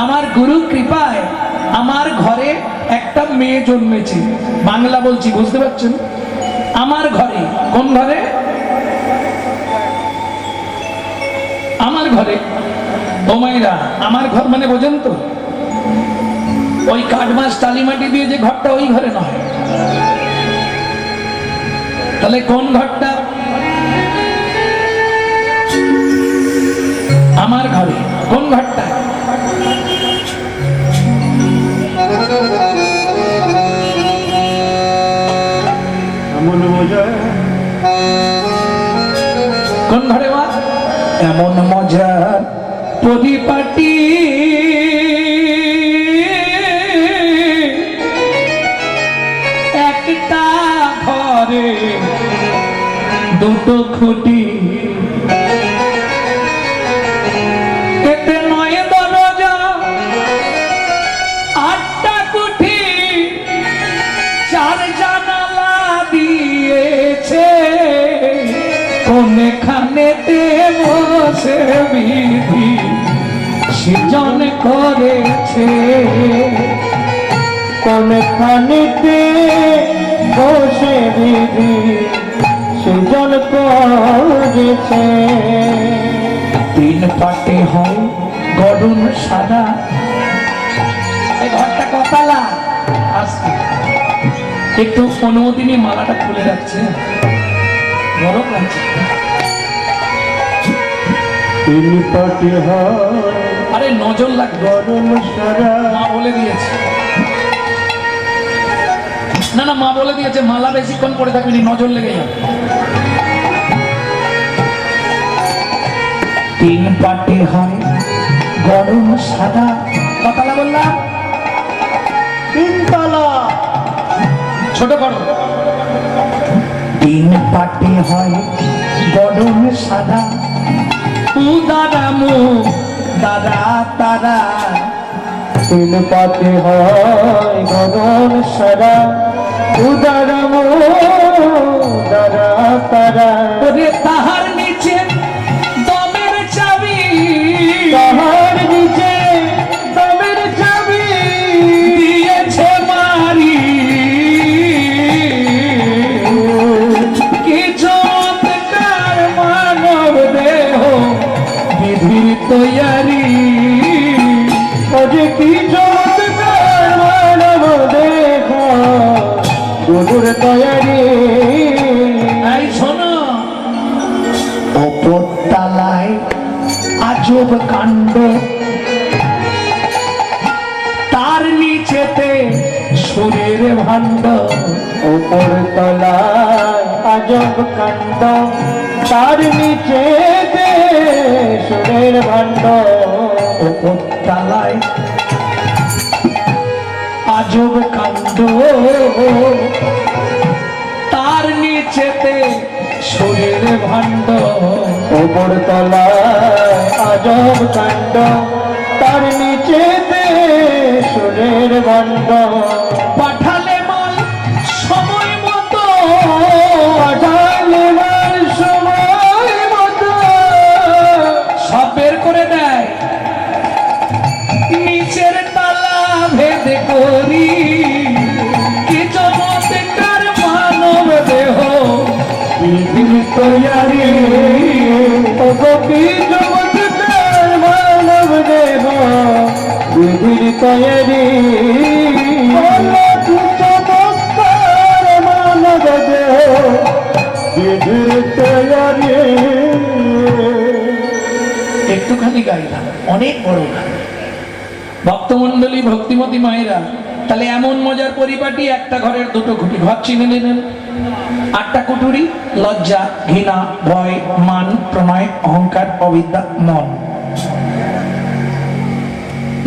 আমার গুরু কৃপায় আমার ঘরে একটা মেয়ে জন্মেছে। বাংলা বলছি, বুঝতে পারছেন? আমার ঘরে। কোন ঘরে? আমার ঘরে। ও মায়েরা, আমার ঘর মানে বোঝেন তো? ওই কাঠবাঁশ টালিমাটি দিয়ে যে ঘরটা, ওই ঘরে নয়। তাহলে কোন ঘরটা? আমার ঘরে। কোন ঘরটা? কোন ঘরে মা? এমন মজার পরিপাটি একটা ঘরে দুটো খুঁটি, এতে নয় দরজা আটটা কুঠি, চার জানালা দিয়েছে, কোনখানেতে বসে বিধি সৃজন করেছে, কোনখানেতে বসে বিধি সৃজন করেছে। তিন পাটে হয় গরম সাদা। এই ঘরটা কতালা? আসতে একটু অনুমতি নিয়ে মালাটা খুলে রাখছে, গরম লাগছে। তিন পাটি হয় আরে নজর লাগবে, গরম সারা। মা বলে দিয়েছে। না না, মা বলে দিয়েছে মালা বেশিক্ষণ পরে থাকবি, নজর লেগে যাবে। তিন পাটে হয় গরম সাদা। কতালা বললাম? তিনতলা। ছোট করো। তিন পাটে হয় গরম সাদা, উদারা মুখ দাদা তারা। তিন পাটি হয় গরম সারা, উদারম দারা তারা। ওরে তাহার নিচে দমের চাবি, তাহার নিচে দমের চাবি দিয়েছে মারি। কি চমৎকার মানব দেহ বিধির তৈয়ারি। ওরে কি চমৎকার মানব দেহ গুরুর তৈয়ারি। এই শোনো, ওপর তালায় আজব কাণ্ড, তার নিচেতে সুরের ভাণ্ড। ওপর তলায় আজব কাণ্ড, তার নিচে সুরের ভাণ্ড। ওপর তালায় আজব কাণ্ড, তার নিচেতে সুরের ভাণ্ড। ওপর তলায় আজব কাণ্ড, তার নিচেতে সুরের ভাণ্ড। পাঠালে মাল সময় মতো, পাঠালে মাল সময় মতো সব বের করে দেয়। নিচের তালা ভেদ করি, কি চমৎকার মানব দেহ বিধির তৈয়ারি। ওগো কি চমৎকার মানব দেহ বিধির তৈয়ারি। ওগো কি চমৎকার মানব দেহ বিধির তৈয়ারি। একটুখানি গাইলাম, অনেক বড় গান। ভক্তমন্ডলী, ভক্তিমতী মায়েরা, তাহলে এমন মজার পরিপাটি, একটা ঘরের দুটো খুঁটি। ঘর চিনে নিলেন, আটটা কুঠুরি, লজ্জা, ঘৃণা, ভয়, মান, প্রণয়, অহংকার, অবিদ্যা, মন।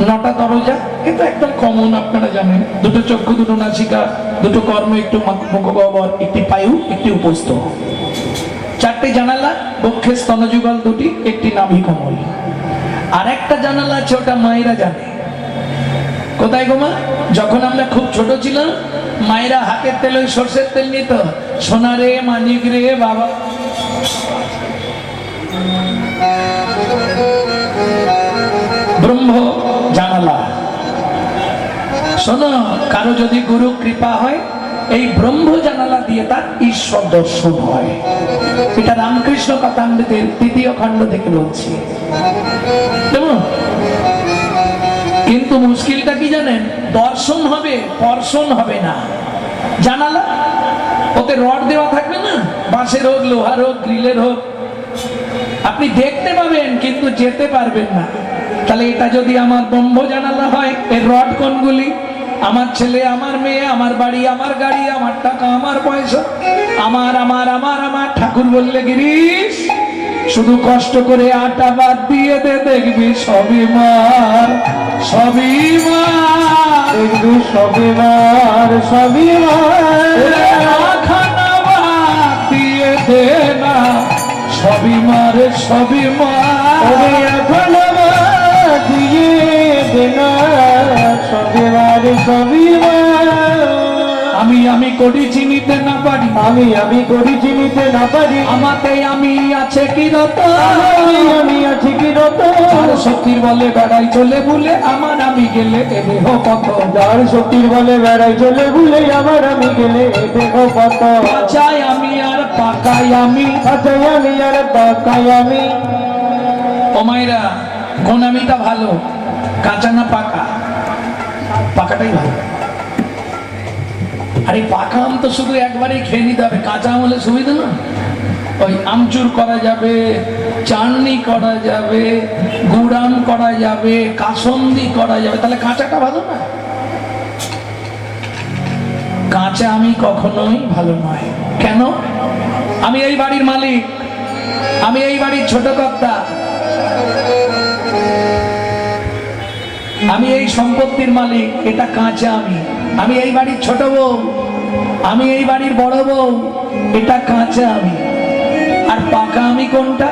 নটা দরজা, কিন্তু একদম কমন, আপনারা জানেন। দুটো চক্ষু, দুটো নাসিকা, দুটো কর্ণ, একটু মুখগহ্বর, একটি পায়ু, একটি উপস্থ। চারটে জানালা, বক্ষে স্তনযুগল দুটি, একটি নাভি কমল। আর একটা জানালা আছে, ওটা মায়েরা জানে। কোথায় গো মা? যখন আমরা খুব ছোট ছিলাম, মায়েরা হাতের তেল, ওই সর্ষের তেল নিত। সোনা রে, মানিক রে বাবা, ব্রহ্ম জানালা। শোনো, কারো যদি গুরু কৃপা হয়, এই ব্রহ্ম জানালা দিয়ে তার ঈশ্বর দর্শন হয়। এটা রামকৃষ্ণ কথামৃতের 3য় খণ্ড থেকে বলছি। কেমন? কিন্তু মুশকিলটা কি জানেন? দর্শন হবে, পর্শন হবে না। জানালা, ওতে রড দেওয়া থাকবে না, বাঁশের হোক, লোহার হোক, গ্রিলের হোক, আপনি দেখতে পাবেন কিন্তু যেতে পারবেন না। তাহলে এটা যদি আমার ব্রহ্ম জানালা হয়, এর রড কোনগুলি? আমার ছেলে, আমার মেয়ে, আমার বাড়ি, আমার গাড়ি, আমার টাকা, আমার পয়সা, আমার আমার আমার আমার। ঠাকুর বললে, গিরিশ শুধু কষ্ট করে আটা বাদ দিয়ে দে, দেখবি সবই মার, সবই মার, দেখবি সবই মার, সবই মার। খানা বাদ দিয়ে দে না, সবই মার, সবই মার। এখন দিয়ে দে না, সবই মার, সবই মার। আমি আমি করি চিনিতে না পারি, আমি করি চিনিতে না পারি, আমাতে আমি আছে কি রত, আমি আছি কি রত। আর শক্তির বলে বেড়াই চলে ভুলে, আমার আমি গেলে এ দেহ কত। যার শক্তির বলে বেড়াই চলে ভুলে, আমার আমি গেলে এ দেহ কত। কাঁচাই আমি আর পাকাই আমি, কাঁচাই আমি আর পাকাই আমি। ও মায়েরা, কোন আমিটা ভালো, কাঁচা না পাকা? পাকাটাই ভালো। আরে পাকা আম তো শুধু একবারই খেয়ে নিতে হবে, কাঁচা আম হলে সুবিধা না। ওই আমচুর করা যাবে, চাটনি করা যাবে, গুড়াম করা যাবে, কাসন্দি করা যাবে, তাহলে কাঁচাটা ভালো না? কাঁচা আমি কখনোই ভালো নয়। কেন? আমি এই বাড়ির মালিক, আমি এই বাড়ির ছোট কর্তা, আমি এই সম্পত্তির মালিক, এটা কাঁচা আমি। আমি এই বাড়ির ছোট বউ, আমি এই বাড়ির বড় বউ, এটা কাঁচা আমি। আর পাকা আমি কোনটা?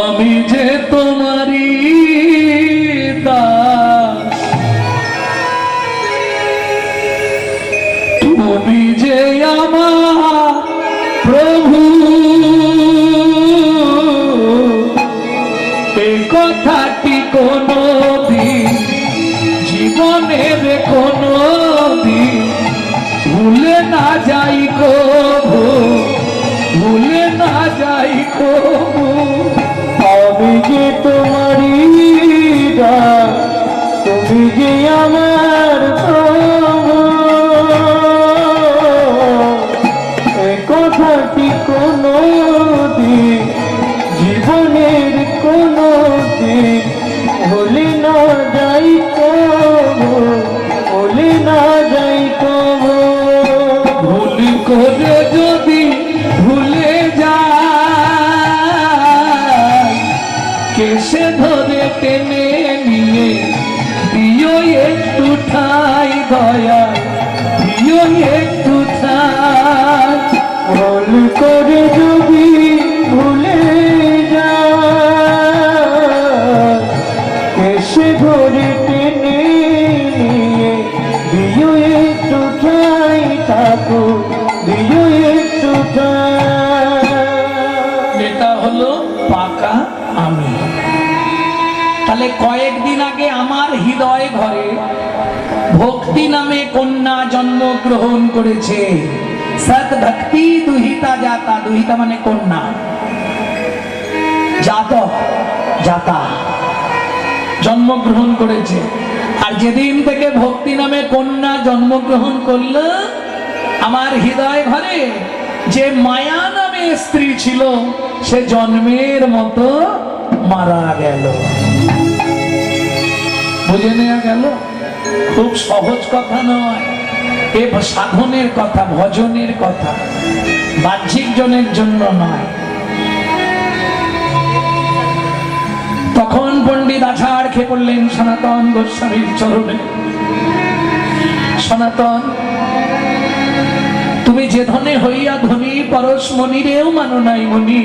আমি যে তোমারই দাস, তুমি যে আমার প্রভু, এই কথাটি কোনো দিন জীবনের কোনো দিন ভুলে না যাই কবু, ভুলে না যাই কবু। আমি যে তোমারই দাস, তুমি যে আমার প্রভু, এ কথাটি কোনো দিন জীবনের কোনো দিন ভুলে না যাই কবু, ভুলে না যাই কবু। ভুল করে যদি ভুলে যায়, কেসে ধরে টেনে নিয়ে দিও একটু ঠাই দয়া, দিও একটু ঠাই। ভুল করে যদি ভুলে যায়, এসে ধরে টেনে নিয়ে দিও একটু ঠাই, ঠাকুর দিও একটু ঠাই। এটা হলো পাকা আমি। তাহলে কয়েকদিন আগে আমার হৃদয় ঘরে ভক্তি নামে কন্যা জন্মগ্রহণ করেছে। সৎ ভক্তি দুহিতা জাতা, দুহিতা মানে কন্যা, জাত জাতা, জন্মগ্রহণ করেছে। আর যেদিন থেকে ভক্তি নামে কন্যা জন্মগ্রহণ করলো, আমার হৃদয় ঘরে যে মায়া নামে স্ত্রী ছিল, সে জন্মের মতো মারা গেল। বুঝে নেওয়া গেল? খুব সহজ কথা নয়, এ সাধনের কথা, ভজনের কথা, বাহ্যিক জনের জন্য নয়। তখন পণ্ডিত আছাড় খেয়ে পড়লেন সনাতন গোস্বামীর চরণে। সনাতন, তুমি যে ধনে হইয়া ধনী, পরশ মনিরেও মানো নাই মনি,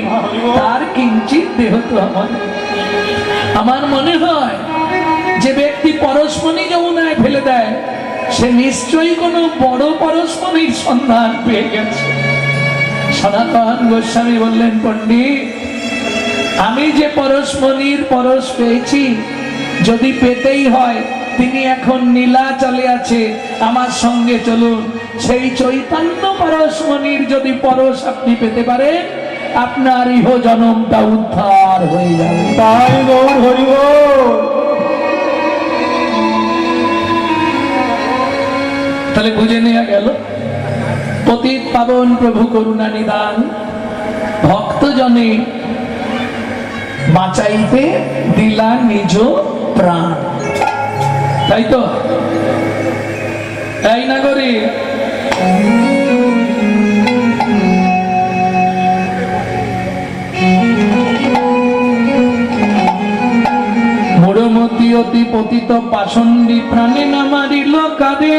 তার কিঞ্চিত দেহ তো আমার মনে হয় যে ব্যক্তি পরশমণি যমুনায় ফেলে দেয়, সে নিশ্চয়ই কোনো বড় পরশমণির সন্ধান পেয়ে গেছে। সনাতন গোস্বামী বললেন, পণ্ডিত আমি যে পরশমণির পরশ পেয়েছি, যদি পেতেই হয় তিনি এখন নীলাচলে আছে, আমার সঙ্গে চলুন। সেই চৈতন্য পরশমণির যদি পরশ আপনি পেতে পারেন, আপনার ইহ জনমটা উদ্ধার হয়ে যাবে। তাই গৌর হরি বল। তাহলে বুঝে নেওয়া গেল, পতিত পাবন প্রভু করুণা নিদান, ভক্ত জনে বাঁচাইতে দিলা নিজ প্রাণ। তাই তো? এই নাগরী, মূঢ়মতি অতি পতিত পাষণ্ডী প্রাণে না মারিল কাঁদে,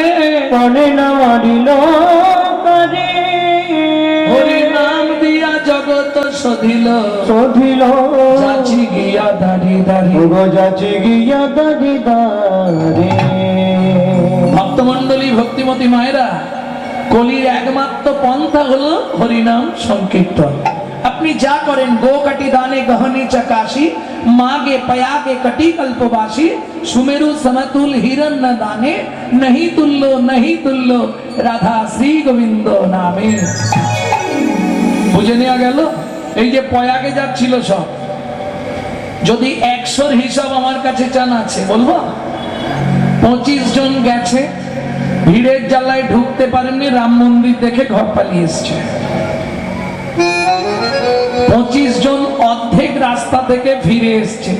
প্রাণে না মারিল কাঁদে। হরি নাম দিয়া জগৎ শোধিল, শোধিল যাচি গিয়া দাঁড়ি দাঁড়ি। যাচি গিয়া দাঁড়ি দাঁড়ি। ভক্তমন্ডলী, ভক্তিমতী মায়েরা, কলির একমাত্র পন্থা হলো হরিনাম সংকীর্তন। আপনি যা করেন, গো কাটি দানে গহনে চাকাশি, মাগে পয়াগে কটি কল্পবাসী, সুমেরু সমতুল হিরণ্য দানে, नहीं তুল্য রাধা শ্রী গোবিন্দ নামে। বুঝে নেওয়া গেল? এই যে পয়াগে যাচ্ছিল সব, যদি 100-র হিসাব আমার কাছে চান আছে বলবো। 25 জন গেছে, ভিড়ের জ্বালায় ঢুকতে পারেননি, রাম মন্দির দেখে ঘর পালিয়ে এসছে। 25 জন অর্ধেক রাস্তা থেকে ফিরে এসছে।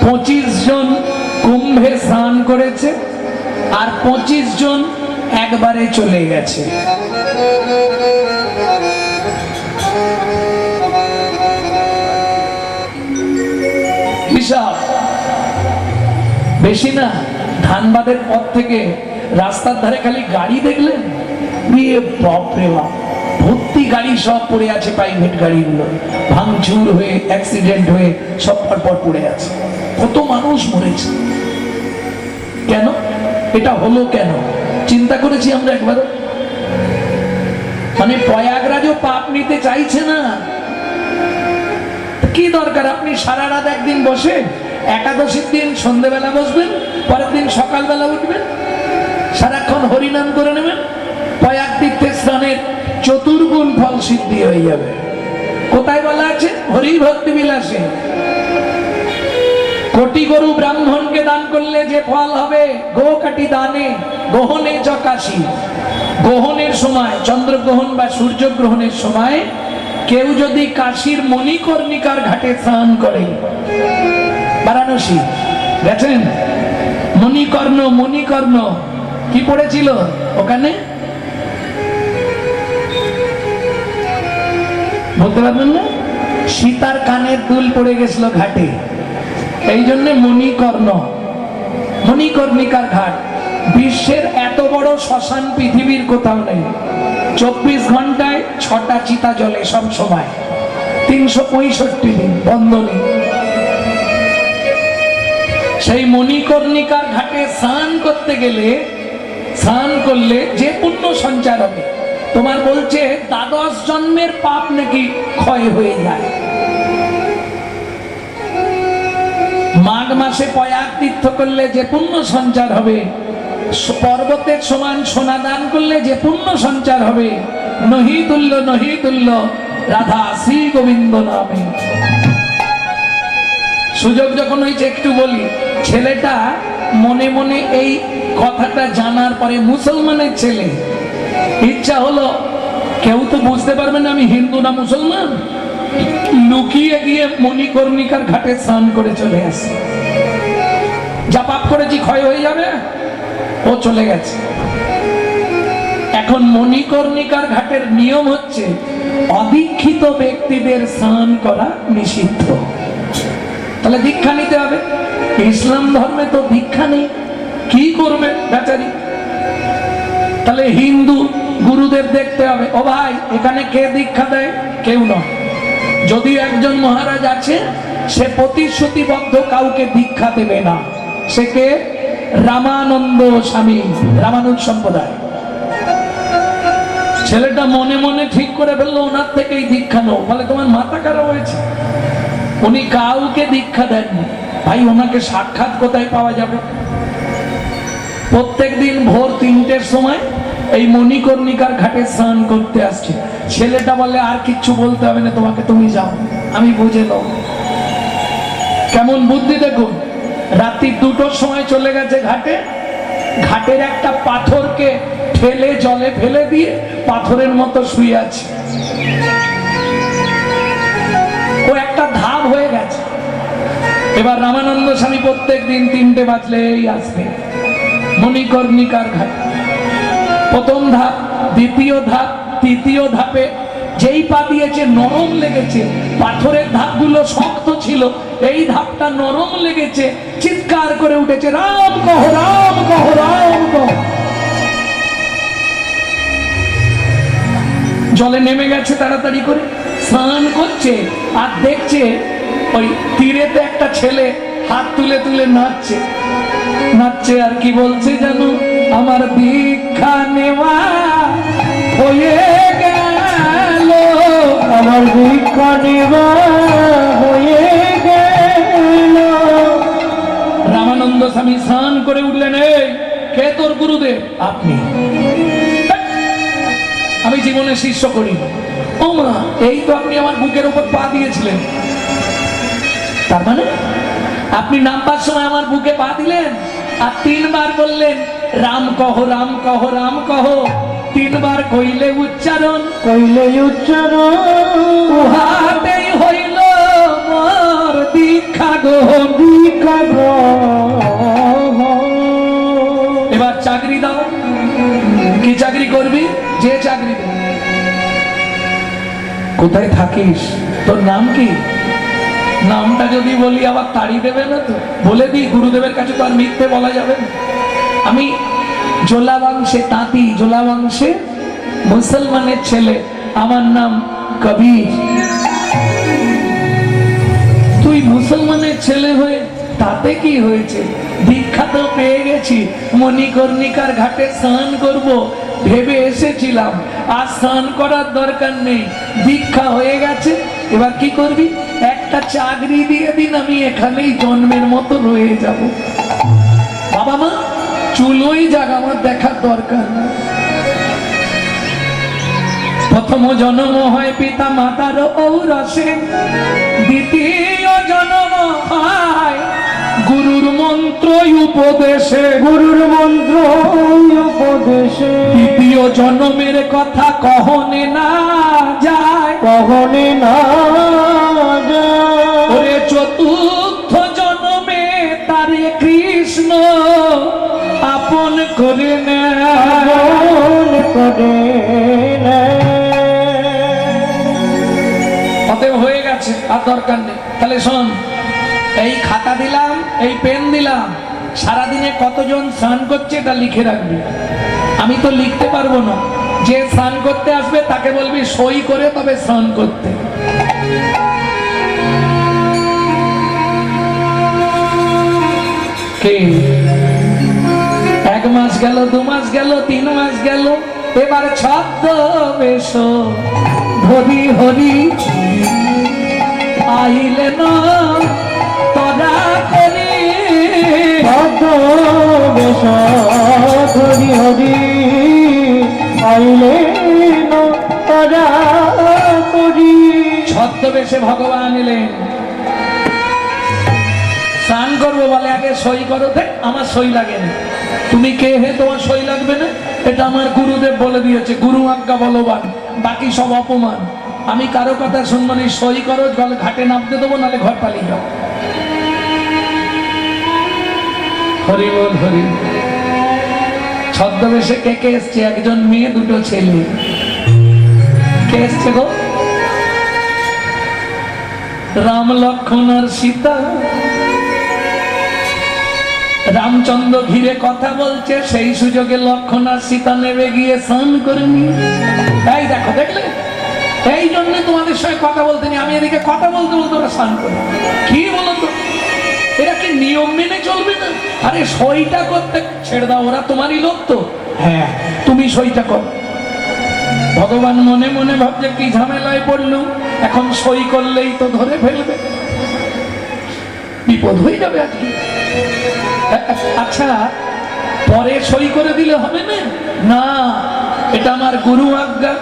25 জন কুম্ভে স্নান করেছে, আর 25 জন একবারে চলে গেছে। হিসাব বেশি না। ধানবাদের পর থেকে রাস্তার ধারে খালি গাড়ি দেখলেন, বাপরে বাপ, ভর্তি গাড়ি সব পড়ে আছে, প্রাইভেট গাড়িগুলো ভাঙচুর হয়ে, অ্যাক্সিডেন্ট হয়ে সব পরপর পড়ে আছে। কত মানুষ মরেছে। কেন এটা হলো? কেন চিন্তা করেছি আমরা একবার? মানে প্রয়াগরাজও পাপ নিতে চাইছে না। কি দরকার? আপনি সারা রাত একদিন বসে, একাদশীর দিন সন্ধ্যেবেলা বসবেন, পরের দিন সকালবেলা উঠবেন, সারাক্ষণ হরিনাম করে নেবেন, প্রয়াগ তীর্থে স্নানের 4 গুণ ফল সিদ্ধি হয়ে যাবে। কোথায় বলা আছে? হরি ভক্তি বিলাসে। কোটি গরু ব্রাহ্মণকে দান করলে যে ফল হবে, গো কাটি দানে গহনে চকাশি। গ্রহণের সময়, চন্দ্রগ্রহণ বা সূর্যগ্রহণের সময় কেউ যদি কাশীর মণিকর্ণিকার ঘাটে স্নান করে, বারাণসী গেছেন, মণিকর্ণ কি পড়েছিল ওখানে বলতে পারবেন না? সীতার কানের দুল পড়ে গেছিল ঘাটে, এই জন্য মণিকর্ণিকার ঘাট। বিশ্বের এত বড় শ্মশান পৃথিবীর কোথাও নেই। 24 ঘন্টায় 6টা চিতা জ্বলে সব সময়, 365 দিন বন্ধ নেই। সেই মণিকর্ণিকার ঘাটে স্নান করতে গেলে, স্নান করলে যে পুণ্য সঞ্চার হবে, তোমার বলছে 12 জন্মের পাপ নাকি ক্ষয় হয়ে যায়। মাঘ মাসে প্রয়াগ তীর্থ করলে যে পুণ্য সঞ্চার হবে, পর্বতের সমান সোনা দান করলে যে পুণ্য সঞ্চার হবে, নহি তুল্য রাধা শ্রী গোবিন্দ নামে। সুযোগ যখন হয়েছে একটু বলি, ছেলেটা মনে মনে এই কথাটা জানার পরে, মুসলমানের ছেলে, ইচ্ছা হলো কেউ তো বুঝতে পারবে না আমি হিন্দু না মুসলমান, লুকিয়ে গিয়ে মণিকর্ণিকার ঘাটে স্নান করে চলে আসে। যা পাপ করেছি ক্ষয় হয়ে যাবে, ও চলে গেছে। এখন মণিকর্ণিকার ঘাটের নিয়ম হচ্ছে অদীক্ষিত ব্যক্তিদের স্নান করা নিষিদ্ধ। তাহলে দীক্ষা নিতে হবে। ইসলাম ধর্মে তো দীক্ষা নেই, কি করবে বেচারি? তাহলে হিন্দু গুরুদেব দেখতে হবে, ও ভাই এখানে কে দীক্ষা দেয়? কেউ নয়। যদি একজন মহারাজ আছে, সে প্রতিশ্রুতিবদ্ধ কাউকে দীক্ষা দেবে না। সে কে? রামানন্দ স্বামী, রামানুজ সম্প্রদায়। ছেলেটা মনে মনে ঠিক করে ফেললো ওনার থেকেই দীক্ষা নেবো। বলে তোমার মাথা খারাপ হয়েছে? উনি কাউকে দীক্ষা দেননি। ভাই ওনাকে সাক্ষাৎ কোথায় পাওয়া যাবে? প্রত্যেক দিন ভোর 3টের সময় এই মণিকর্ণিকার ঘাটে স্নান করতে আসছে। ছেলেটা বলে আর কিচ্ছু বলতে হবে না তোমাকে, তুমি যাও, আমি বুঝে নেব। কেমন বুদ্ধি দেখুন। রাত্রি 2টোর সময় চলে গেছে ঘাটে, ঘাটের একটা পাথরকে ঠেলে জলে ফেলে দিয়ে পাথরের মতো শুয়ে আছে। ও একটা ধাপ হয়ে গেছে। এবার রামানন্দ স্বামী প্রত্যেক দিন 3টে বাজলেই আসবে মণিকর্ণিকার ঘাট। প্রথম ধাপ, দ্বিতীয় ধাপ, তৃতীয় ধাপে যেই পা দিয়েছে নরম লেগেছে। পাথরের ধাপগুলো শক্ত ছিল, এই ধাপটা নরম লেগেছে। চিৎকার করে উঠেছে রাম কহ, রাম কহ, রাম কহ। জলে নেমে গেছে তাড়াতাড়ি করে, স্নান করছে আর দেখছে ওই তীরেতে একটা ছেলে হাত তুলে তুলে নাচছে নাচছে আর কি বলছে জানো? আমার দীক্ষা নেওয়া হয়ে গেল, আমার দীক্ষা নেওয়া হয়ে গেল। রামানন্দ স্বামী স্নান করে উঠলেন। এই কে তোর গুরুদেব? আপনি। আমি জীবনে শিষ্য করি। ও মা, এই তো আপনি আমার বুকের উপর পা দিয়েছিলেন। তার মানে আপনি নামবার সময় আমার বুকে পা দিলেন আর 3বার বললেন রাম কহ, রাম কহ, রাম কহ। 3বার কইলে উচ্চারণ, কইলে উচ্চারণ, উহাতেই হইল মোর দীক্ষা গ্রহণ, দীক্ষা গ্রহণ। এবার চাকরি দাও। কি চাকরি করবি? যে চাকরি দে। কোথায় থাকিস? তোর নাম কি? নামটা যদি বলি আবার তাড়ি দেবে না তো? বলে দিই, গুরুদেবের কাছে তো আর মিথ্যে বলা যাবে না। আমি জোলা বংশে তাঁতি, জোলা বংশে মুসলমানের ছেলে, আমার নাম কবির। তুই মুসলমানের ছেলে হয়ে তাতে কি হয়েছে? দীক্ষা তো পেয়ে গেছি, মণিকর্ণিকার ঘাটে স্নান করব ভেবে এসেছিলাম, আর স্নান করার দরকার নেই, দীক্ষা হয়ে গেছে। এবার কি করবি? একটা চাকরি দিয়ে দিন, আমি এখানেই জন্মের মতো রয়ে যাব। বাবা মা চুলোই যাক, আমার দেখার দরকার নেই। প্রথম জন্ম হয় পিতা মাতার ঔরসে, দ্বিতীয় জন্ম হয় গুরুর মন্ত্র উপদেশে, গুরুর মন্ত্র উপদেশে। তৃতীয় জন্মের কথা কহনে না যায়, কহনে না যায়। ওরে চতুর্থ জন্মে তারে কৃষ্ণ আপন করে নেয়, আপন করে নেয়। অতএব হয়ে গেছে, আর দরকার নেই। তাহলে শোন, এই খাতা দিলাম, এই পেন দিলাম, সারাদিনে কতজন স্নান করছে এটা লিখে রাখবি। আমি তো লিখতে পারবো না, যে স্নান করতে আসবে তাকে বলবি সই করে তবে স্নান করতে। কে? 1 মাস গেল, 2 মাস গেল, 3 মাস গেল, এবার ছদ্মবেশ হরি হরি আইলে না তরা করি, ছদ্মবেশ হরি হরি আইলে না তরা করি। ছদ্মবেশে ভগবান এলেন। স্নান করবো বলে আগে সই করো। দেখ আমার সই লাগে না। তুমি কে হে তোমার সই লাগবে না? এটা আমার গুরুদেব বলে দিয়েছে, গুরু আজ্ঞা বলবান, বাকি সব অপমান। আমি কারো কথা শুনবো না, সই করো, জল ঘাটে নামতে দেবো, নাহলে ঘর পালিয়ে যাও। হরি বল হরি। ছদ্মবেশে কে কে এসছে? একজন মেয়ে, 2টো ছেলে। কে এসছে গো? রাম লক্ষ্মণ আর সীতা। রামচন্দ্র ঘিরে কথা বলছে, সেই সুযোগে লক্ষ্মণ আর সীতা নেমে গিয়ে স্নান করে নিয়ে। এই দেখো, দেখলে? এই জন্য তোমাদের সঙ্গে কথা বলতে নেই। আমি এদিকে কথা বলতে বলতে ওরা স্নান করে। কি বলতো, এরা কি নিয়ম মেনে চলবে না? আরে সইটা করতে ছেড়ে দাও, ওরা তোমারই লোক তো। হ্যাঁ, তুমি সইটা কর। ভগবান মনে মনে ভাবছে কি ঝামেলায় পড়লুম, এখন সই করলেই তো ধরে ফেলবে, বিপদ হয়ে যাবে আজকে। আচ্ছা পরে সই করে দিলে হবে না? না, এটা আমার গুরু আজ্ঞা।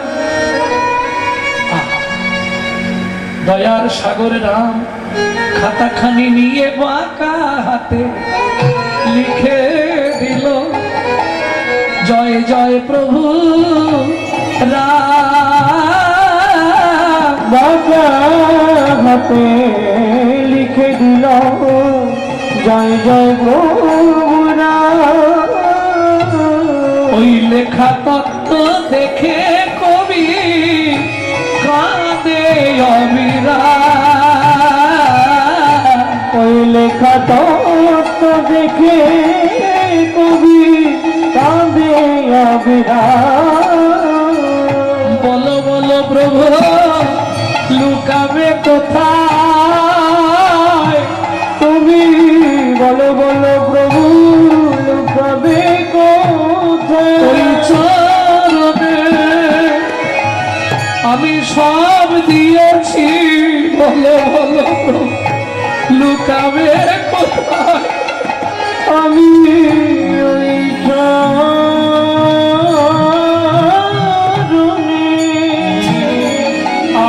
দয়ার সাগর রাম খাতাখানি নিয়ে বাঁকা হাতে লিখে দিল, জয় জয় প্রভু রাম। বাঁকা হাতে লিখে দিল, জয় জয় প্রভু রাম। ওই লেখা তত্ত্ব দেখে কবি কাঁদে অবিরাম। ওই লেখা তত্ত্ব দেখে কবি কাঁদে অবিরাম। বলো বলো প্রভু লুকাবে কোথায়? তুমি বলো বলো প্রভু লুকাবে কোথায়? ওই চরণে আমি সব দিয়েছি, বলো বলো প্রভু লুকাবে কোথায়? আমি ওই চরণে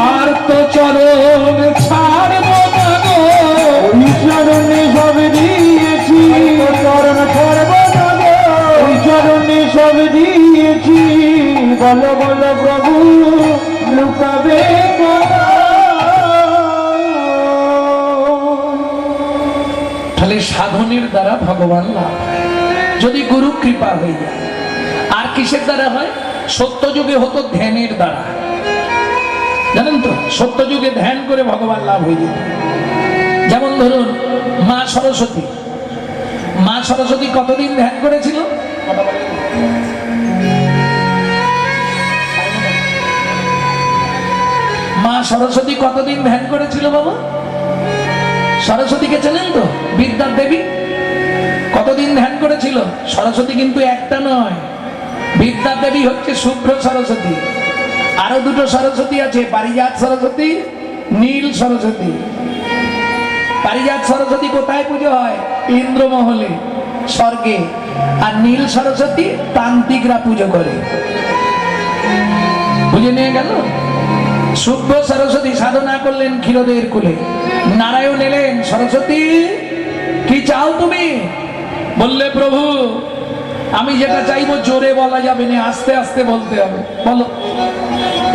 আর তো চরণ ছাড়ব না গো, ওই চরণে সব দিয়েছি, চরণ ছাড়ব না গো, ওই চরণে সব দিয়েছি, বলো বলো প্রভু লুকাবে তাহলে সাধনের দ্বারা ভগবান লাভ হয়, যদি গুরু কৃপা হয়ে যায়। আর কিসের দ্বারা হয়? সত্য যুগে হতো ধ্যানের দ্বারা, জানেন তো, সত্য যুগে ধ্যান করে ভগবান লাভ হয়ে যেত। যেমন ধরুন মা সরস্বতী, মা সরস্বতী কতদিন ধ্যান করেছিল? মা সরস্বতী কতদিন ধ্যান করেছিল বাবা? সরস্বতীকে চেনেন তো, বিদ্যার দেবী, কতদিন ধ্যান করেছিল? সরস্বতী কিন্তু একটা নয়, বিদ্যার দেবী হচ্ছে শুভ্র সরস্বতী, আরো দুটো সরস্বতী আছে, পারিজাত সরস্বতী, নীল সরস্বতী। পারিজাত সরস্বতী কোথায় পুজো হয়? ইন্দ্রমহলে, স্বর্গে। আর নীল সরস্বতী তান্ত্রিকরা পুজো করে। বুঝে নিয়ে গেল? শুভ্র সরস্বতী সাধনা করলেন ক্ষীরদের কুলে, নারায়ণ এলেন, সরস্বতী কি চাও তুমি? বললে প্রভু আমি যেটা চাইবো জোরে বলা যাবে না, আস্তে আস্তে বলতে হবে। বলো।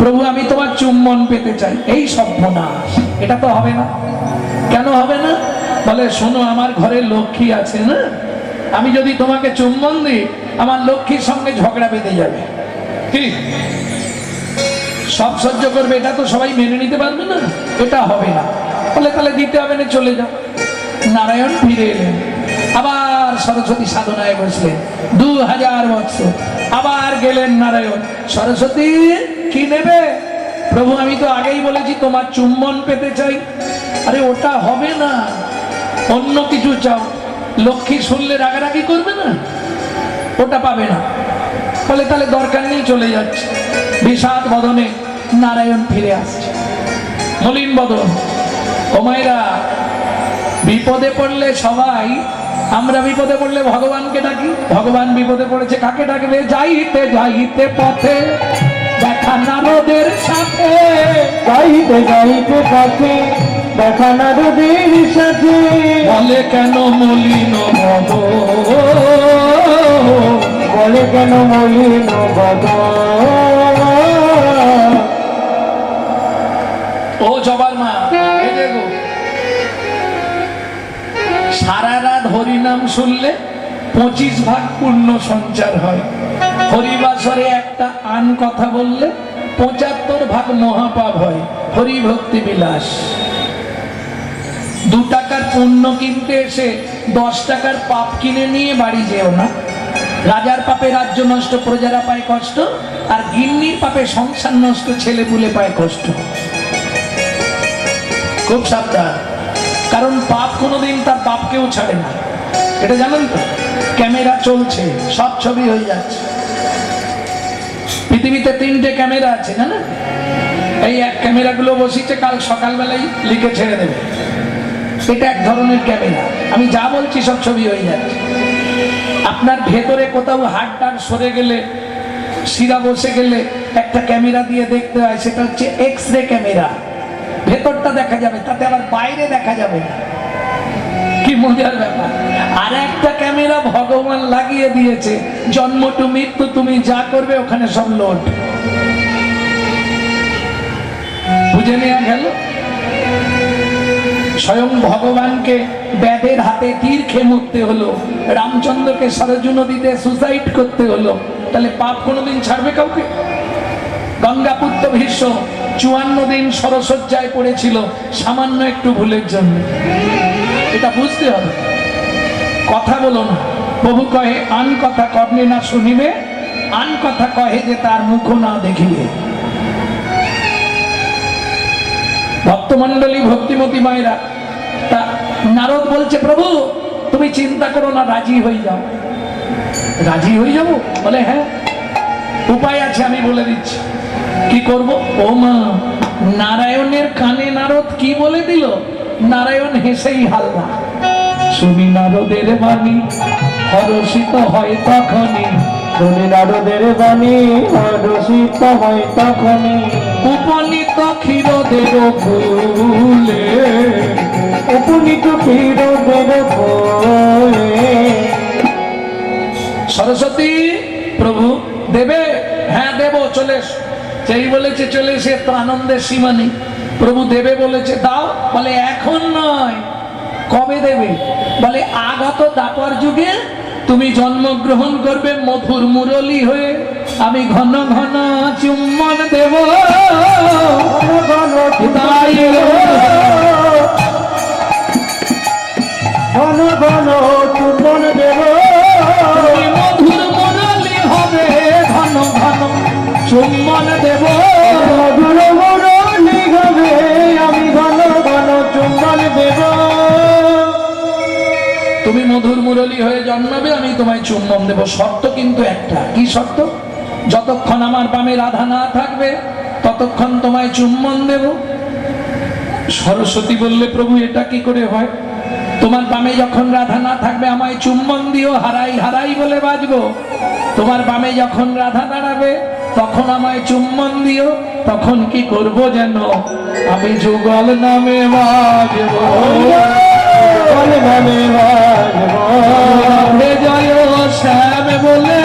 প্রভু আমি তোমার চুম্বন পেতে চাই। এই সর্বনাশ, এটা তো হবে না। কেন হবে না? বলে শোনো আমার ঘরে লক্ষ্মী আছে না, আমি যদি তোমাকে চুম্বন দিই আমার লক্ষ্মীর সঙ্গে ঝগড়া বেঁধে যাবে। কি সব সহ্য করবে? এটা তো সবাই মেনে নিতে পারবে না, এটা হবে না। বলে তাহলে দিতে হবে না, চলে যাও। নারায়ণ ফিরে এলেন, আবার সরস্বতী সাধনায় বসলেন 2000 বছর। আবার গেলেন নারায়ণ, সরস্বতী কি নেবে? প্রভু আমি তো আগেই বলেছি তোমার চুম্বন পেতে চাই। আরে ওটা হবে না, অন্য কিছু চাও। লক্ষ্মী শুনলে রাগারাগি করবে না, ওটা পাবে না। বলে তাহলে দরকার নেই, চলে যাচ্ছে। বিষাদ বদনে নারায়ণ ফিরে আসছে, মলিন বদন। ও মায়েরা, বিপদে পড়লে সবাই, আমরা বিপদে পড়লে ভগবানকে ডাকি, ভগবান বিপদে পড়েছে কাকে ডাকবে? যাইতে যাইতে পথে দেখা নারদের সাথে, গাইতে গাইতে পথে দেখা নারদের সাথে, বলে কেন মলিন বদন, বলে কেন মলিন বদন। ও জবার মা, এই দেখো, সারা রাত হরিনাম শুনলে 25 ভাগ পুণ্য সঞ্চার হয়। হরিবাসরে একটা আন কথা বললে 75 ভাগ মহাপাপ হয়। হরি ভক্তি বিলাস। 2 টাকার পুণ্য কিনতে এসে 10 টাকার পাপ কিনে নিয়ে বাড়ি যেও না। রাজার পাপে রাজ্য নষ্ট, প্রজারা পায় কষ্ট, আর গিন্নির পাপে সংসার নষ্ট, ছেলে পুলে পায় কষ্ট। খুব সাবধান, কারণ পাপ কোনোদিন তার বাপকেও ছাড়ে না, এটা জানেন তো? ক্যামেরা চলছে, সব ছবি হয়ে যাচ্ছে। পৃথিবীতে 3টে ক্যামেরা আছে না? এই এক ক্যামেরাগুলো বসিয়েছে, কাল সকালবেলায় লিখে ছেড়ে দেবে। এটা এক ধরনের ক্যামেরা। আমি যা বলছি সব ছবি হয়ে যাচ্ছে। আপনার ভেতরে কোথাও হাড়টার সরে গেলে, শিরা বসে গেলে একটা ক্যামেরা দিয়ে দেখতে হয়, সেটা হচ্ছে এক্স রে ক্যামেরা। ভেতরটা দেখা যাবে, তাতে আবার বাইরে দেখা যাবে না। কি মজার ব্যাপার। আর একটা ক্যামেরা ভগবান লাগিয়ে দিয়েছে, জন্ম টু মৃত্যু তুমি যা করবে ওখানে সব লোড। বুঝে নেওয়া গেল? স্বয়ং ভগবানকে ব্যাধের হাতে তীর খেয়ে মরতে হলো, রামচন্দ্রকে সরজু নদীতে সুসাইড করতে হলো, তাহলে পাপ কোনোদিন ছাড়বে কাউকে? গঙ্গাপুত্র ভীষ্ম 54 দিন সরসজ্জায় পড়েছিল সামান্য একটু ভুলের জন্য। এটা বুঝতে হবে। কথা বলো না। প্রভু কহে আন কথা কর্ণে না শুনিবে, আন কথা কহে যে তার মুখ না দেখিবে। ভক্তমন্ডলী, ভক্তিমতী মায়েরা, তা নারদ বলছে প্রভু তুমি চিন্তা করো না, রাজি হয়ে যাও। রাজি হয়ে যাবো? বলে হ্যাঁ, উপায় আছে, আমি বলে দিচ্ছি। কি করব? ও মা, নারায়ণের কানে নারদ কি বলে দিল? নারায়ণ হেসেই হাল্লা। শুনি নারদের বাণী হরষিত হয় তখনই, শুনি নারদের বাণী হরষিত হয় তখনই, উপনীত ক্ষীরদের ফুলে, উপনীত ক্ষীরদের ফুলে। সরস্বতী প্রভু দেবে? হ্যাঁ দেব, চলে এসো। যেই বলেছে চলে এসে, তো আনন্দের সীমা নেই। প্রভু দেবে বলেছে দাও। বলে এখন নয়, কবে দেবে? বলে আগত দাপর যুগে তুমি জন্মগ্রহণ করবে মধুর মুরলী হয়ে, আমি ঘন ঘন চুম্বন দেব, তাই ঘন ঘন চুম্বন দেব, তুমি মধুর মুরলী হবে, ঘন ঘন চুম্বন দেব। মধুর মুরলী হবে, আমি ঘন ঘন চুম্বন দেব। তুমি মধুর মুরলী হয়ে জন্মাবে, আমি তোমায় চুম্বন দেব। শর্ত কিন্তু একটা। কি শর্ত? যতক্ষণ আমার বামে রাধা না থাকবে ততক্ষণ তোমায় চুম্বন দেব। সরস্বতী বললে প্রভু এটা কি করে হয়? তোমার বামে যখন রাধা না থাকবে আমায় চুম্বন দিও, হারাই হারাই বলে বাজবো। তোমার বামে যখন রাধা দাঁড়াবে তখন আমায় চুম্বন দিও। তখন কি করব যেন? আমি যুগল নামে বাজবো, বলে বলে বাজব, রাধে জয় শ্যাম বলে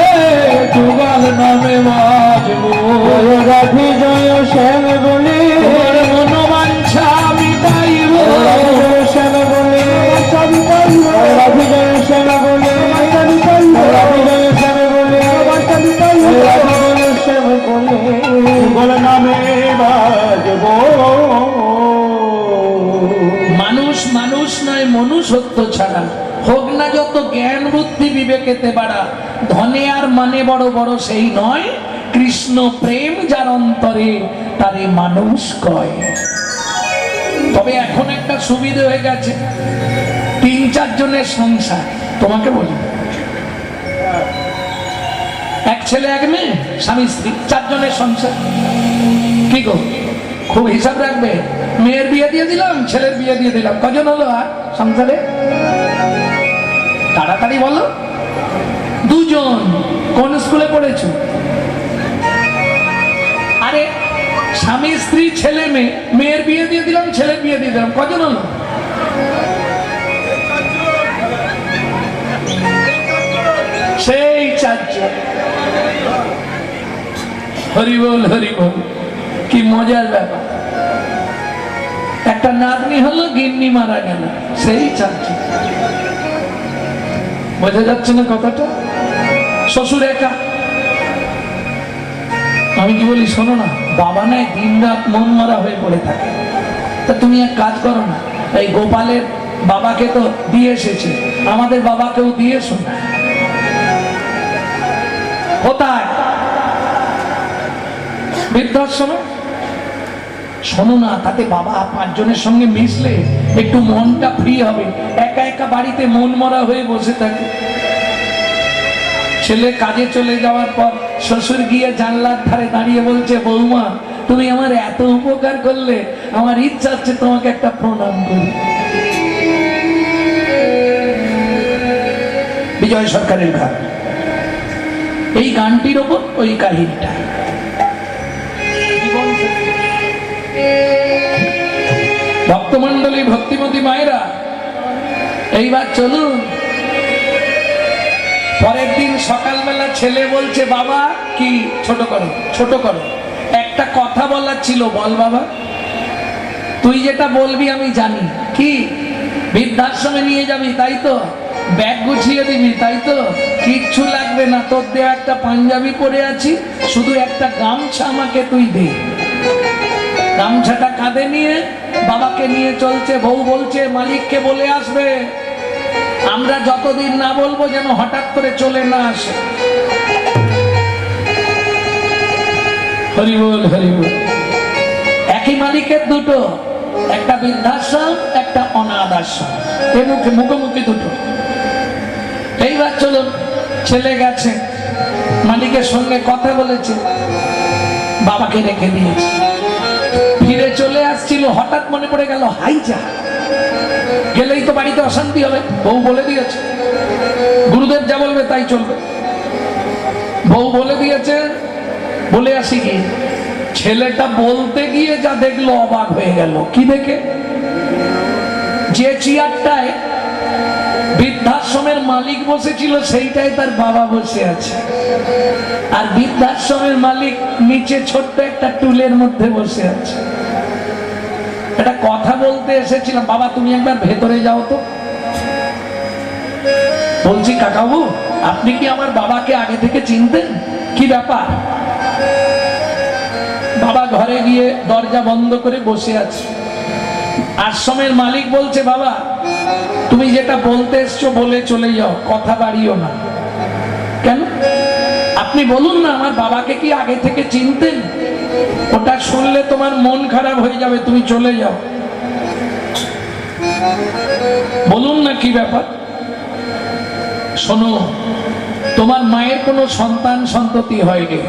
যুগল নামে বাজবো। জয় রাধে জয় শ্যাম বলে, তোমার মনোবাঞ্ছা মিটাইব, জয় শ্যাম বলে, রাধে জয় শ্যাম বলে, রাধে জয় শ্যাম বলে, রাধে জয় শ্যাম বলে, বল নামে বাজব। মানুষ মানুষ নয়, মনুষ্যত্ব ছাড়া হোক না যত জ্ঞান বুদ্ধি বিবেকেতে বাড়া, ধনে আর মানে বড় বড় সেই নয়, কৃষ্ণ প্রেম যার অন্তরে তারে মানুষ কয়। তবে এখন একটা সুবিধা হয়ে গেছে, 3-4 জনের সংসার। তোমাকে বলি, এক ছেলে এক মেয়ে, স্বামী স্ত্রী, 4 জনের সংসার। কি গো, খুব হিসাব রাখবে। মেয়ের বিয়ে দিয়ে দিলাম, ছেলের বিয়ে দিয়ে দিলাম, কজন হলো আর সংসারে? তাড়াতাড়ি বলো। 2 জন। কোন স্কুলে পড়েছো? আরে স্বামী স্ত্রী ছেলে মেয়ে, মেয়ের বিয়ে দিয়ে দিলাম, ছেলের বিয়ে দিয়ে দিলাম, কজন হলো? সেই 4 জন। হরি বল হরি বল। কি মজার ব্যাপার। একটা নাতনি হলো, গিন্নি মারা গেল, সেই 4 জন। বোঝা যাচ্ছে না কথাটা? শ্বশুর একা। আমি কি বলি শোনো না, বাবা নাই দিন রাত মন মারা হয়ে পড়ে থাকে। তা তুমি এক কাজ করো না, এই গোপালের বাবাকে তো দিয়ে এসেছে, আমাদের বাবাকেও দিয়ে এসো না। কোথায়? বৃদ্ধাশ্রমে। শোনো না, তাতে বাবা 5 জনের সঙ্গে মিশলে একটু মনটা ফ্রি হবে। একা একা বাড়িতে মন মরা হয়ে বসে থাকে। ছেলে কাজে চলে যাওয়ার পর শ্বশুর গিয়ে জানলার ধারে দাঁড়িয়ে বলছে, বৌমা তুমি আমার এত উপকার করলে, আমার ইচ্ছা হচ্ছে তোমাকে একটা প্রণাম করি। বিজয় সরকারের গান, এই গানটির ওপর ওই কাহিনীটা। ভক্তমন্ডলী, ভক্তিমতী মায়েরা, এইবার চলুন। পরের দিন সকালবেলা ছেলে বলছে, বাবা কি, ছোট করো ছোট করো, একটা কথা বলার ছিল, বল বাবা। তুই যেটা বলবি আমি জানি, কি বৃদ্ধাশ্রমে নিয়ে যাবি তাই তো, ব্যাগ গুছিয়ে দিবি তাই তো, কিচ্ছু লাগবে না, তোর দেওয়া একটা পাঞ্জাবি পরে আছি, শুধু একটা গামছা আমাকে তুই দে। গামছাটা কাঁধে নিয়ে বাবাকে নিয়ে চলছে। বউ বলছে, মালিককে বলে আসবে, আমরা যতদিন না বলবো যেন হঠাৎ করে চলে না আসে। হরি বল হরি বল। একই মালিকের দুটো, একটা বৃদ্ধাশ্রম, একটা অনাথ আশ্রম, এ মুখে মুখোমুখি দুটো। এইবার চলুন, ছেলে গেছে, মালিকের সঙ্গে কথা বলেছে, বাবাকে রেখে দিয়েছে, ফিরে চলে আসছিল, হঠাৎ মনে পড়ে গেল, হাই যা, গেলেই তো বাড়িতে অশান্তি হবে। বউ বলে দিয়েছে, গুরুদেব যা বলবে তাই চলবে, বউ বলে দিয়েছে, বলে আসি কি। ছেলেটা বলতে গিয়ে যা দেখলো অবাক হয়ে গেল। কি দেখে? যে চেয়ারটায় বৃদ্ধাশ্রমের মালিক বসেছিল সেইটাই তার বাবা বসে আছে, আর বৃদ্ধাশ্রমের মালিক নিচে ছোট্ট একটা টুলের মধ্যে বসে আছে। একটা কথা বলতে এসেছিলাম, বাবা তুমি একবার ভেতরে যাও তো। বলছি, কাকাবু আপনি কি আমার বাবাকে আগে থেকে চিনতেন? কি ব্যাপার? বাবা ঘরে গিয়ে দরজা বন্ধ করে বসে আছে। আশ্রমের মালিক বলছে, বাবা তুমি যেটা বলতে এসছো বলে চলে যাও, কথা বাড়িও না। কেন? আপনি বলুন না, আমার বাবাকে কি আগে থেকে চিনতেন? ওটা শুনলে তোমার মন খারাপ হয়ে যাবে, তুমি চলে যাও। বলুন না কি ব্যাপার। শোনো, তোমার মায়ের কোনো সন্তান সন্ততি হয়নি।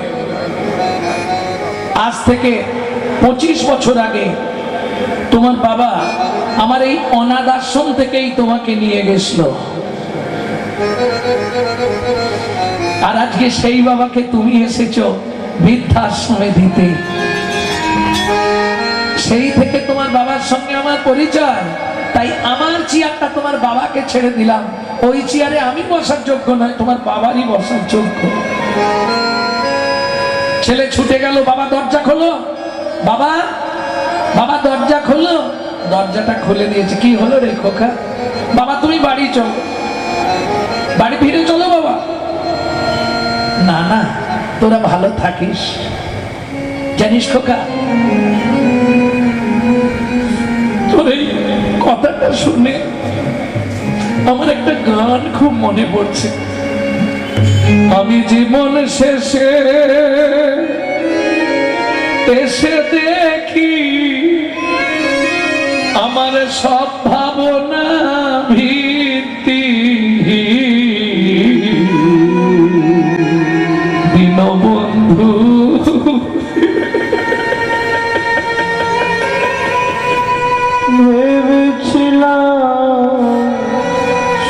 আজ থেকে 25 বছর আগে তোমার বাবা আমার এই অনাথ আশ্রম থেকেই তোমাকে নিয়ে গেছিল, আর আজকে সেই বাবাকে তুমি এসেছো বৃদ্ধাশ্রমে দিতে। সেই থেকে তোমার বাবার সঙ্গে আমার পরিচয়, তাই আমার চেয়ারটা তোমার বাবাকে ছেড়ে দিলাম। ওই চেয়ারে আমি বসার যোগ্য নয়, তোমার বাবারই বসার যোগ্য। ছেলে ছুটে গেল, বাবা দরজা খোলো, বাবা বাবা দরজা খোলো। দরজাটা খুলে দিয়েছে। কি হলো রে খোকা? বাবা তুমি বাড়ি চলো, বাড়ি ফিরে চলো বাবা। না না, তোরা ভালো থাকিস। জানিস খোকা, তোর এই কথাটা শুনে আমার একটা গান খুব মনে পড়ছে। আমি জীবন শেষে এসে দেখি আমার সব ভাবনা ভিত্তি দীনবন্ধু। ভেবেছিলাম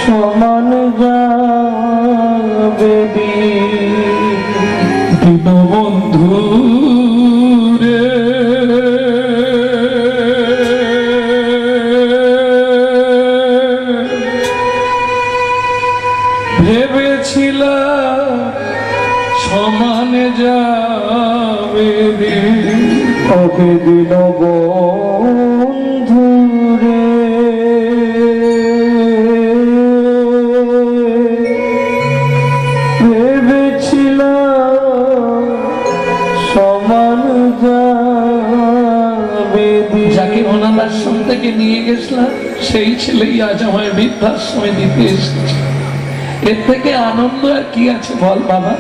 সমান যাবে দীনবন্ধু রে, ভেবেছিলাম সমান যাবে ওকে দিন বন্ধু রে। ভেবেছিলাম সমান যাবে। যাকে অনাথ আশ্রম থেকে নিয়ে গেছিলাম সেই ছেলেই আজ আমায় বৃদ্ধাশ্রমে দিতে এসেছে। এর থেকে আনন্দ আর কি আছে বল বাবা?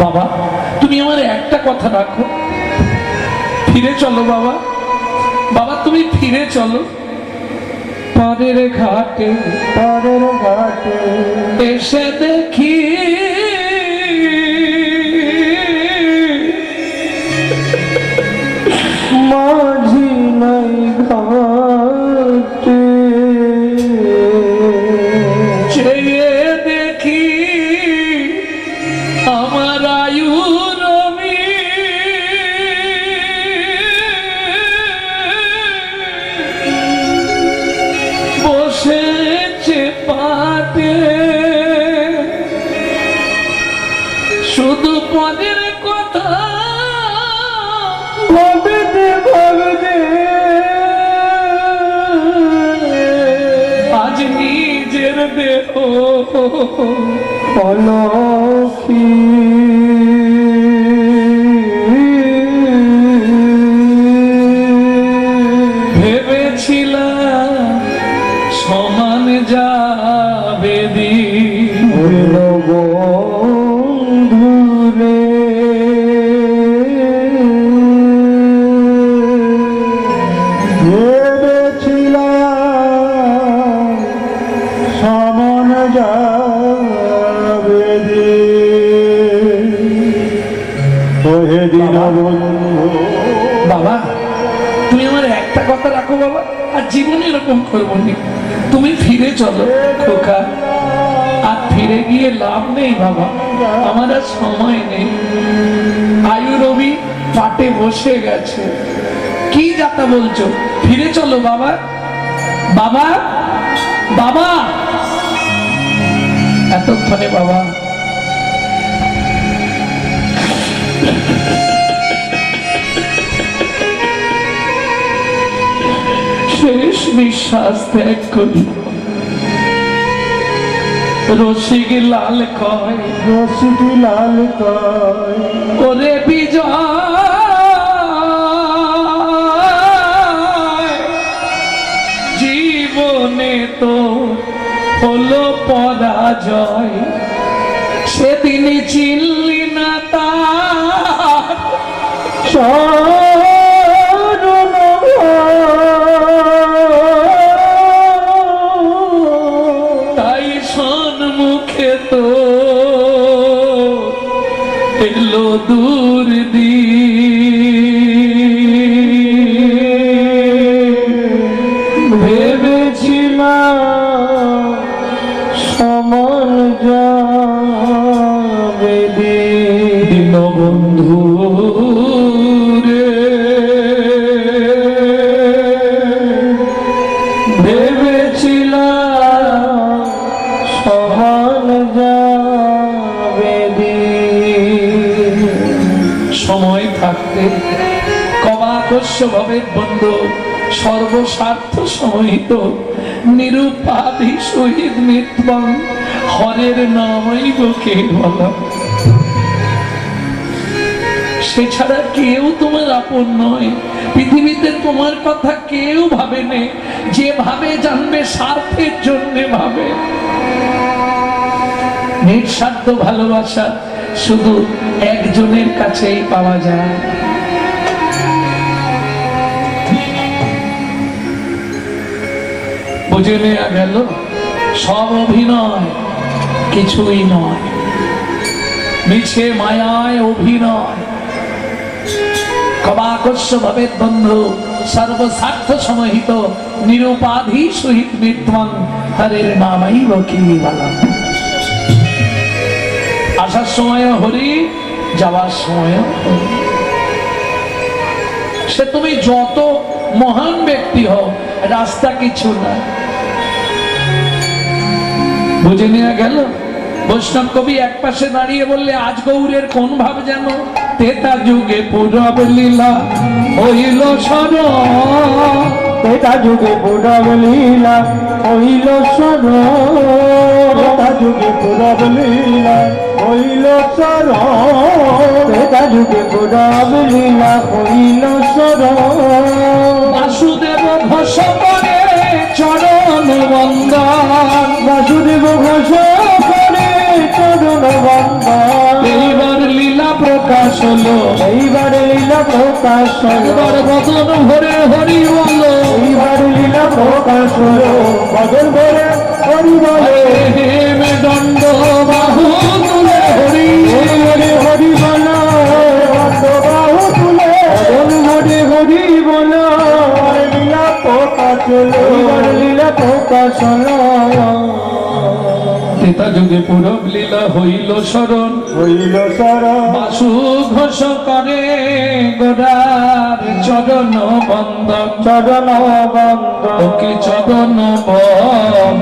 বাবা তুমি আমার একটা কথা রাখো, ফিরে চলো বাবা। বাবা তুমি ফিরে চলো। পারের ঘাটে পারের ঘাটে এসে দেখি ভাবিতে ভাবিতে আজ নিজের দেহ অলক্ষী ভেবেছিলাম সমান যাবে দিন, হইল বন্ধুরে ভেবেছিলাম সমান যাবে দিন, ওহে দিন বন্ধু। বাবা তুমি আমার একটা কথা রাখো বাবা, আর জীবনে এরকম করবো না। তুমি ফিরে চলো খোকা, আর ফিরে গিয়ে লাভ নেই বাবা, আমার আর সময় নেই। আয়ু রবি পাটে বসে গেছে, কি যাতা বলছো? ফিরে চলো বাবা। বাবা বাবা এতক্ষণে বাবা শেষ নিঃশ্বাস ত্যাগ করি। রসিক লাল কয়, রসিক লাল কয়, ওরে বিজয় জীবনে তো হলো পরাজয়, সেদিনই চিনলি না তার শরণ তাই সন্মুখে তো এলো দূর ভেবেছিলাম সমান যাবে দিন, বন্ধু রে ভেবেছিলাম সমান যাবে দিন। সময় থাকতে কবাকস্য ভাবে বন্ধু সর্বস্বার্থ সহিত নিরুপাধি সহিত নিত্যং হরের নামইব কেবল, সে ছাড়া কেউ তোমার আপন নয়। পৃথিবীতে তোমার কথা কেউ ভাবে নে, যে ভাবে জানবে স্বার্থের জন্য ভাবে। নিঃস্বার্থ ভালোবাসা শুধু একজনের কাছেই পাওয়া যায়। বুঝে নেওয়া গেল সব অভিনয় কিছুই নয়, মিছে মায়ায় অভিনয়। কবাকস্য ভাবে বন্ধু সর্বস্বার্থ সমাহিত নিরুপাধি সহিত নিত্যং হরের নামাইব কেবলম। আসার সময় হরি, যাওয়ার সময় হরি। সে তুমি যত মহান ব্যক্তি হও, রাস্তা কিছু না। বুঝে নেওয়া গেল। বৈষ্ণব কবি এক পাশে দাঁড়িয়ে বললে, আজ গৌরের কোন ভাব যেন তেতা যুগে পূরব লীলা হইল সরণ, তেতা যুগে পুরব লীলা হইল সরণ, তেতা যুগে পুরব লীলা হইল সরণ, তেতা যুগে পুরব লীলা হইল সরণ। বাসুদেব ঘোষ করে চরণ বন্দন, বাসুদেব ঘোষ করে চরণ বন্দন। এইবার লীলা প্রকাশ হলো, এইবার লীলা প্রকাশ হলো, এবার বদন ভরে হরি বলো, এইবার লীলা প্রকাশ হলো, বদন ভরে হরি বলে। হেম দণ্ড বাহু তুলে হরি হরি হরি বলো, বাহু তুলে বদন ভরে হরি বলো। লীলা প্রকাশ হলো, এইবার লীলা প্রকাশ হলো। তেতা যুগে পূরব লীলা হইল শরণ, হইল সরণ। বাসু ঘোষ করে গোড়ার চরণ বন্দন, চরণ বন্দন। ওকে চরণ বন্দন।